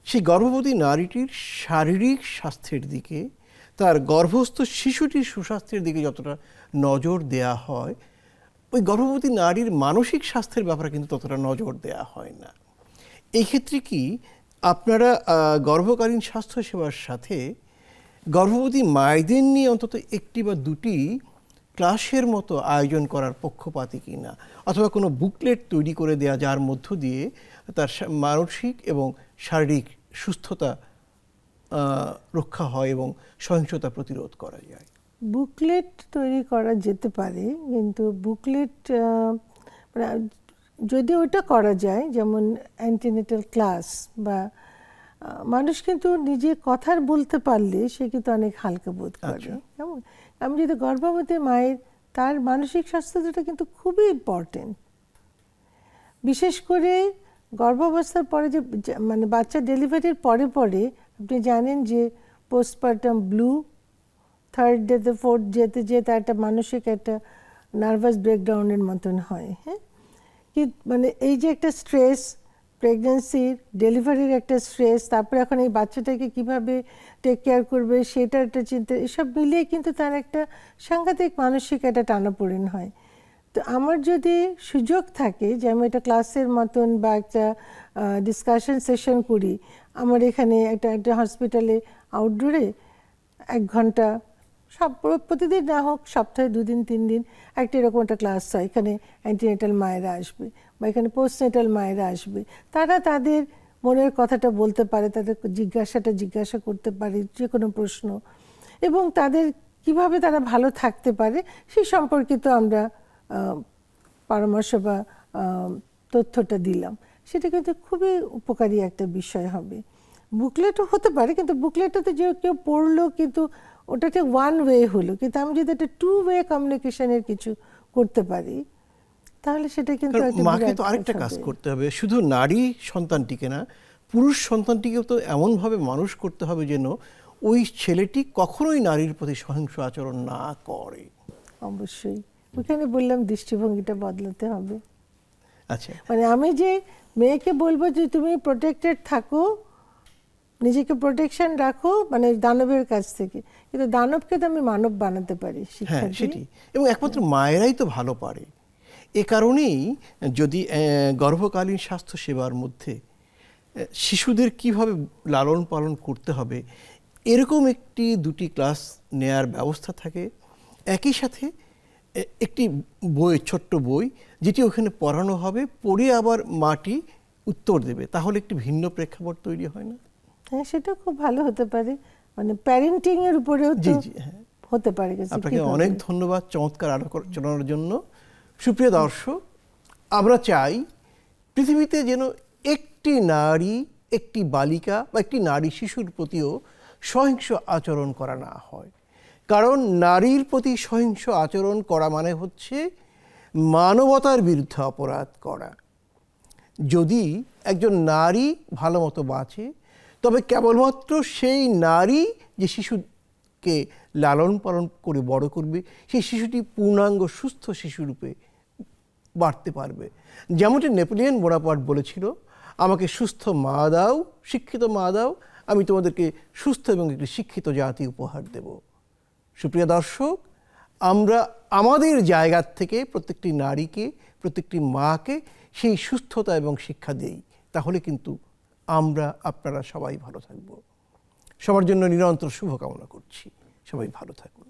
সেই গর্ভবতী নারীটির শারীরিক স্বাস্থ্যের দিকে, তার গর্ভস্থ শিশুটির সুস্বাস্থ্যের দিকে যতটা নজর দেয়া হয়, ওই গর্ভবতী নারীর মানসিক স্বাস্থ্যের ব্যাপারে কিন্তু ততটা নজর দেয়া হয় না। এই ক্ষেত্রে কি আপনারা গর্ভকালীন স্বাস্থ্যসেবার সাথে গর্ভবতী মায়েদের নিয়ে অন্তত একটি বা দুটি ক্লাসের মতো আয়োজন করার পক্ষপাতী কিনা, অথবা কোনো বুকলেট তৈরি করে দেয়া যার মধ্য দিয়ে তার মানসিক এবং শারীরিক সুস্থতা রক্ষা হয় এবং সহিংসতা প্রতিরোধ করা যায়? বুকলেট তৈরি করা যেতে পারে, কিন্তু বুকলেট যদি ওটা করা যায়, যেমন অ্যান্টিনেটাল ক্লাস, বা মানুষ কিন্তু নিজে কথার বলতে পারলে সে কিন্তু অনেক হালকা বোধ করে। যেমন আমি যদি গর্ভবতী মায়ের, তার মানসিক স্বাস্থ্যটা কিন্তু খুবই ইম্পর্টেন্ট। বিশেষ করে গর্ভাবস্থার পরে যে মানে বাচ্চা ডেলিভারির পরে পরে আপনি জানেন যে পোস্টপার্টাম ব্লু, 3rd ডেতে 4th ডেতে যে তার একটা মানসিক একটা নার্ভাস ব্রেকডাউনের মতন হয়। হ্যাঁ, কি মানে এই যে একটা স্ট্রেস, প্রেগন্যান্সির ডেলিভারির একটা স্ট্রেস, তারপরে এখন এই বাচ্চাটাকে কিভাবে টেক কেয়ার করবে সেটা একটা চিন্তা, এসব মিলিয়ে কিন্তু তার একটা সাংঘাতিক মানসিক একটা টানাপোড়েন হয়। তো আমার যদি সুযোগ থাকে যে আমি একটা ক্লাসের মতন বা একটা ডিসকাশন সেশন করি, আমার এখানে একটা হসপিটালে আউটডোরে 1 ঘন্টা, সব প্রতিদিন না হোক সপ্তাহে 2 দিন 3 দিন একটা এরকম একটা ক্লাস হয়। এখানে অ্যান্টিনেটাল মায়েরা আসবে বা এখানে পোস্টনেটাল মায়েরা আসবে, তারা তাদের মনের কথাটা বলতে পারে, তাদের জিজ্ঞাসা করতে পারে যে কোনো প্রশ্ন, এবং তাদের কিভাবে তারা ভালো থাকতে পারে সেই সম্পর্কিত আমরা পরামর্শ বা তথ্যটা দিলাম। সেটা কিন্তু খুবই উপকারী একটা বিষয় হবে। বুকলেটও হতে পারে, কিন্তু বুকলেটটাতে যে কেউ পড়লো কিন্তু ওটাতে 1 ওয়ে হলো, কিন্তু আমি যদি একটা 2 ওয়ে কমিউনিকেশনের কিছু করতে পারি তাহলে সেটা কিন্তু মাকে তো আরেকটা কাজ করতে হবে, শুধু নারী সন্তানটিকে না, পুরুষ সন্তানটিকেও তো এমনভাবে মানুষ করতে হবে যেন ওই ছেলেটি কখনোই নারীর প্রতি সহিংস আচরণ না করে। অবশ্যই ওখানে বললাম দৃষ্টিভঙ্গিটা বদলাতে হবে। আচ্ছা, মানে আমি যে মেয়েকে বলবো যে তুমি প্রোটেক্টেড থাকো, নিজেকে প্রোটেকশন রাখো, মানে দানবের কাছ থেকে, কিন্তু দানবকে তো আমি মানব বানাতে পারি শিক্ষা দিয়ে। সেটি, এবং একমাত্র মায়েরাই তো ভালো পারে। এ কারণেই যদি গর্ভকালীন স্বাস্থ্য সেবার মধ্যে শিশুদের কিভাবে লালন পালন করতে হবে এরকম 1-2টি ক্লাস নেয়ার ব্যবস্থা থাকে, একই সাথে একটি বই, ছোট্ট বই, যেটি ওখানে পড়ানো হবে, পড়ে আবার মাটি উত্তর দেবে, তাহলে একটি ভিন্ন প্রেক্ষাপট তৈরি হয় না? হ্যাঁ, সেটা খুব ভালো হতে পারে, মানে প্যারেন্টিং এর উপরেও তো হতে পারে। আপনাকে অনেক ধন্যবাদ চমৎকার আলোচনার জন্য। সুপ্রিয় দর্শক, আমরা চাই পৃথিবীতে যেন একটি নারী, একটি বালিকা বা একটি নারী শিশুর প্রতিও সহিংস আচরণ করা না হয়, কারণ নারীর প্রতি সহিংস আচরণ করা মানে হচ্ছে মানবতার বিরুদ্ধে অপরাধ করা। যদি একজন নারী ভালো মতো বাঁচে, তবে কেবলমাত্র সেই নারী যে শিশুকে লালন পালন করে বড় করবে, সেই শিশুটি পূর্ণাঙ্গ সুস্থ শিশুরূপে বাড়তে পারবে। যেমনটি নেপোলিয়ন বোনাপার্ট বলেছিল, আমাকে সুস্থ মা দাও, শিক্ষিত মা দাও, আমি তোমাদেরকে সুস্থ এবং একটি শিক্ষিত জাতি উপহার দেব। সুপ্রিয় দর্শক, আমরা আমাদের জায়গা থেকে প্রত্যেকটি নারীকে, প্রত্যেকটি মাকে সেই সুস্থতা এবং শিক্ষা দেই, তাহলে কিন্তু আমরা, আপনারা সবাই ভালো থাকব। সবার জন্য নিরন্তর শুভকামনা করছি। সবাই ভালো থাকুন।